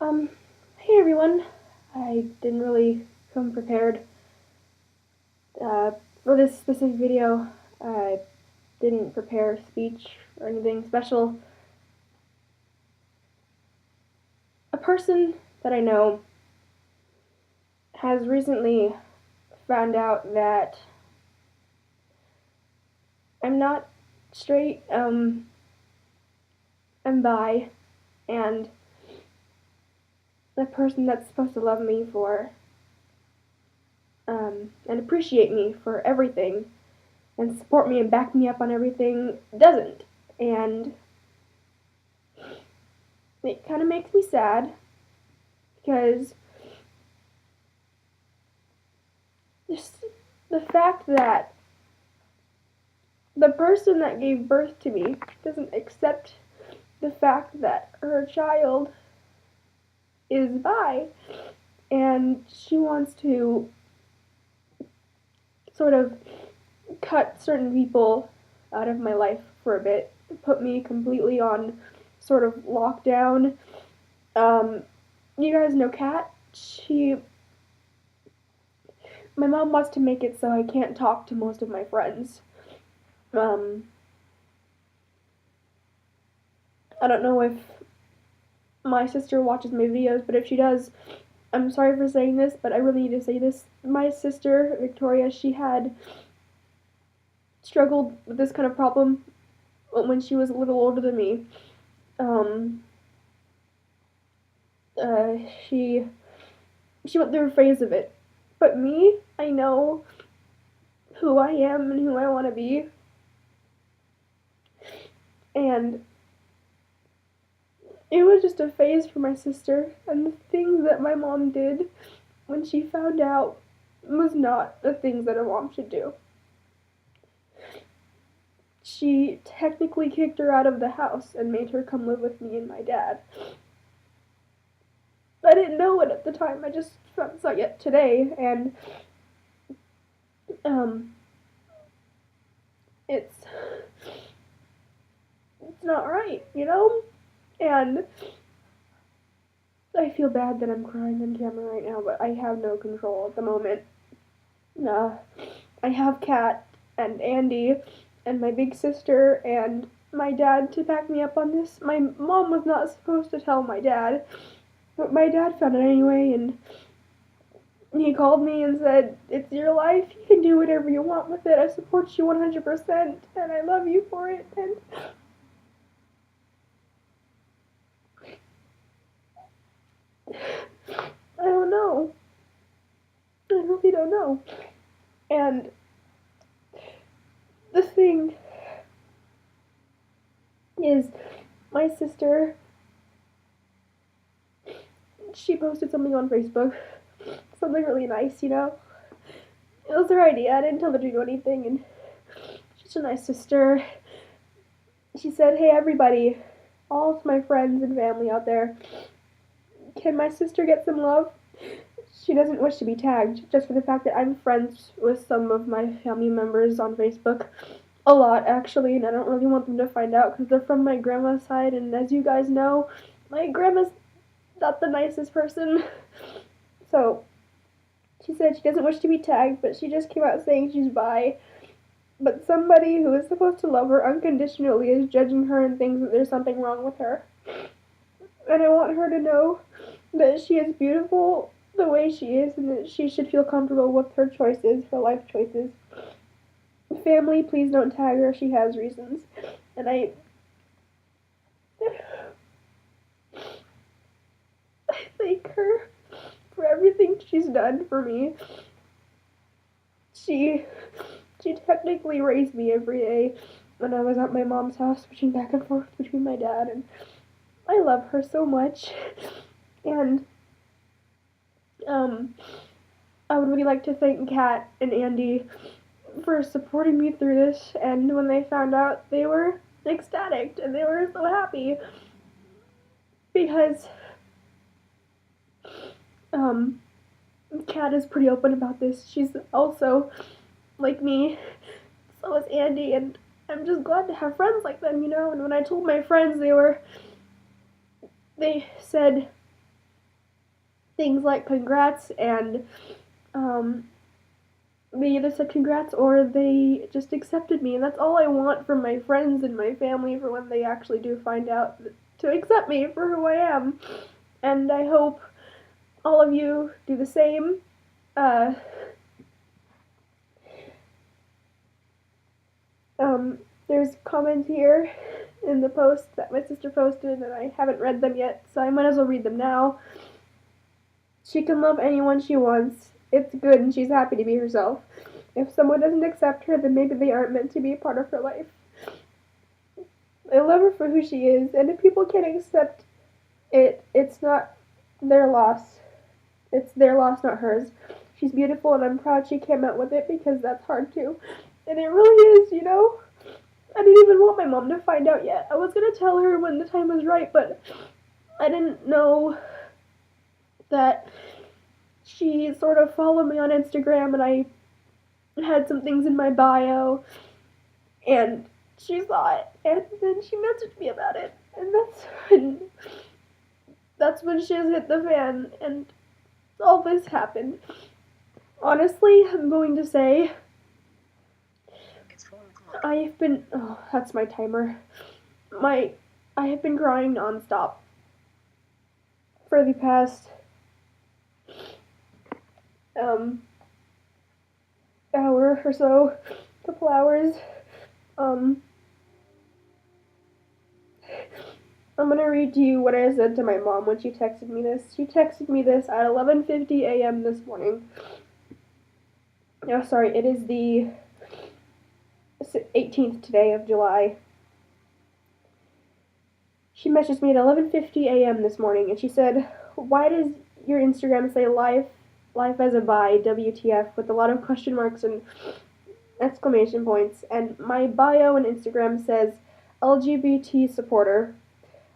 Hey everyone. I didn't really come prepared for this specific video. I didn't prepare a speech or anything special. A person that I know has recently found out that I'm not straight, I'm bi, and the person that's supposed to love me for, and appreciate me for everything, and support me and back me up on everything, doesn't. And it kind of makes me sad because just the fact that the person that gave birth to me doesn't accept the fact that her child is bi, and she wants to sort of cut certain people out of my life for a bit, put me completely on sort of lockdown. You guys know Kat? My mom wants to make it so I can't talk to most of my friends. I don't know if my sister watches my videos, but if she does, I'm sorry for saying this, but I really need to say this. My sister, Victoria, she had struggled with this kind of problem when she was a little older than me. She went through a phase of it. But me, I know who I am and who I want to be. And it was just a phase for my sister, and the things that my mom did when she found out was not the things that a mom should do. She technically kicked her out of the house and made her come live with me and my dad. I didn't know it at the time, I just found out yet today, and it's not right, you know? And I feel bad that I'm crying on camera right now, but I have no control at the moment. I have Kat and Andy and my big sister and my dad to back me up on this. My mom was not supposed to tell my dad, but my dad found it anyway, and he called me and said, "It's your life, you can do whatever you want with it, I support you 100%, and I love you for it," and I don't know. I really don't know. And the thing is, my sister, she posted something on Facebook, something really nice, you know? It was her idea, I didn't tell her to do anything, and she's a nice sister. She said, "Hey everybody, all of my friends and family out there, can my sister get some love? She doesn't wish to be tagged, just for the fact that I'm friends with some of my family members on Facebook. A lot, actually, and I don't really want them to find out because they're from my grandma's side, and as you guys know, my grandma's not the nicest person." So, she said she doesn't wish to be tagged, but she just came out saying she's bi. But somebody who is supposed to love her unconditionally is judging her and thinks that there's something wrong with her. And I want her to know that she is beautiful the way she is, and that she should feel comfortable with her choices, her life choices. Family, please don't tag her, she has reasons. And I thank her for everything she's done for me. She technically raised me every day when I was at my mom's house, switching back and forth between my dad, and I love her so much. And I would really like to thank Kat and Andy for supporting me through this, and when they found out, they were ecstatic, and they were so happy, because Kat is pretty open about this. She's also, like me, so is Andy, and I'm just glad to have friends like them, you know. And when I told my friends, they said things like congrats, and they either said congrats or they just accepted me, and that's all I want from my friends and my family for when they actually do find out, to accept me for who I am. And I hope all of you do the same. There's comments here in the post that my sister posted, and I haven't read them yet, so I might as well read them now. She can love anyone she wants. It's good, and she's happy to be herself. If someone doesn't accept her, then maybe they aren't meant to be a part of her life. I love her for who she is, and if people can't accept it, it's not their loss. It's their loss, not hers. She's beautiful, and I'm proud she came out with it, because that's hard too. And it really is, you know? I didn't even want my mom to find out yet. I was gonna tell her when the time was right, but I didn't know that she sort of followed me on Instagram, and I had some things in my bio, and she saw it, and then she messaged me about it, and that's when shit hit the fan, and all this happened. Honestly, I'm going to say, I have been, oh, that's my timer. I have been crying nonstop for the past hour or so, couple hours. I'm gonna read to you what I said to my mom when she texted me this. She texted me this at 11:50 a.m. this morning. Oh, sorry, it is the 18th today of July. She messaged me at 11:50 a.m. this morning, and she said, "Why does your Instagram say life as a bi, WTF, with a lot of question marks and exclamation points, and my bio on Instagram says LGBT supporter.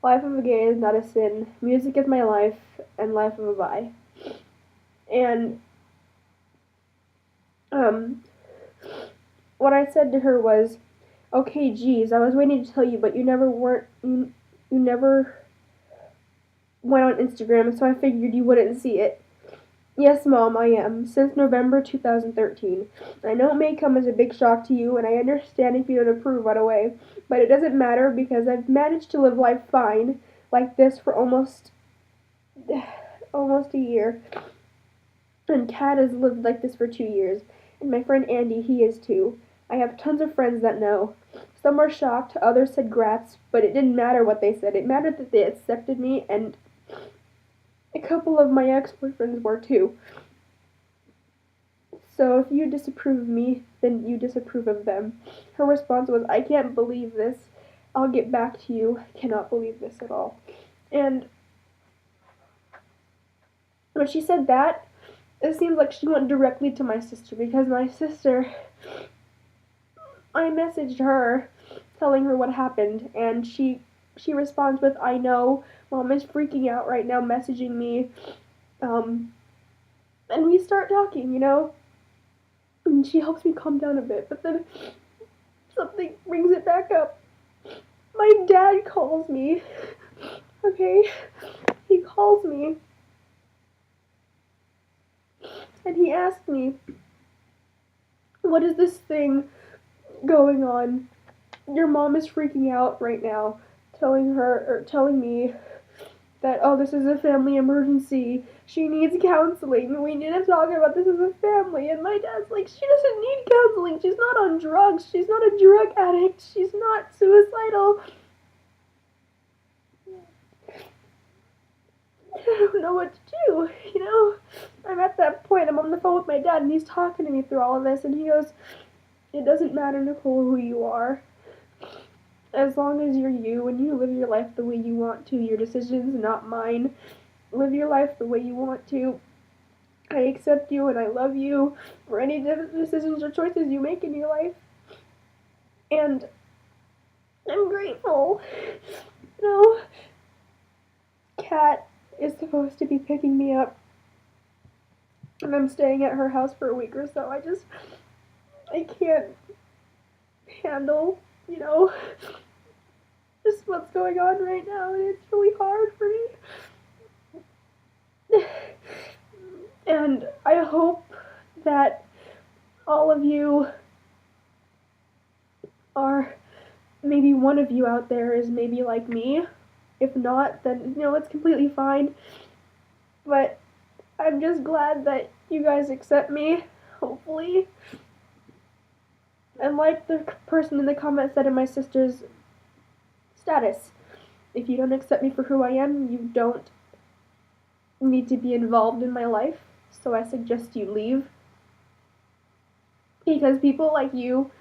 Life of a gay is not a sin. Music is my life, and life of a bi." And what I said to her was, "Okay, geez, I was waiting to tell you, but you never went on Instagram, so I figured you wouldn't see it." "Yes, Mom, I am, since November 2013. I know it may come as a big shock to you, and I understand if you don't approve right away, but it doesn't matter because I've managed to live life fine, like this for almost a year. And Kat has lived like this for 2 years, and my friend Andy, he is too. I have tons of friends that know. Some were shocked, others said grats, but it didn't matter what they said. It mattered that they accepted me, and a couple of my ex-boyfriends were too. So if you disapprove of me, then you disapprove of them." Her response was, "I can't believe this. I'll get back to you. I cannot believe this at all." And when she said that, it seems like she went directly to my sister, because my sister, I messaged her telling her what happened, and she responds with, "I know, Mom is freaking out right now, messaging me." And we start talking, you know, and she helps me calm down a bit, but then something brings it back up. My dad calls me, okay? He calls me, and he asked me, "What is this thing going on? Your mom is freaking out right now, telling me that, oh, this is a family emergency. She needs counseling. We need to talk about this as a family." And my dad's like, "She doesn't need counseling. She's not on drugs. She's not a drug addict. She's not suicidal." I don't know what to do, you know? I'm at that point. I'm on the phone with my dad, and he's talking to me through all of this, and he goes, "It doesn't matter, Nicole, who you are. As long as you're you and you live your life the way you want to, your decisions, not mine. Live your life the way you want to. I accept you and I love you for any decisions or choices you make in your life. And I'm grateful." You know, Kat is supposed to be picking me up, and I'm staying at her house for a week or so. I can't handle, you know, just what's going on right now, and it's really hard for me. And I hope that all of you are, maybe one of you out there is maybe like me. If not, then, it's completely fine. But I'm just glad that you guys accept me, hopefully. And like the person in the comments said in my sister's status, if you don't accept me for who I am, you don't need to be involved in my life. So I suggest you leave. Because people like you,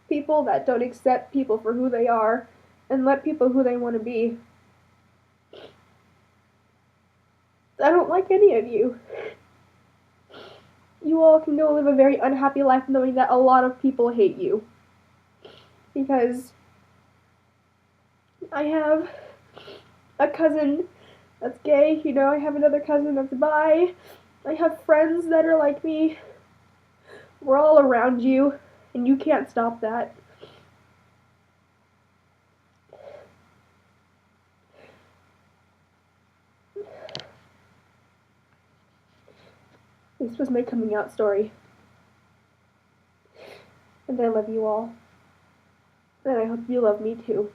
people that don't accept people for who they are, and let people who they want to be, I don't like any of you. You all can go live a very unhappy life knowing that a lot of people hate you. Because I have a cousin that's gay, I have another cousin that's bi, I have friends that are like me. We're all around you, and you can't stop that. This was my coming out story. And I love you all. And I hope you love me too.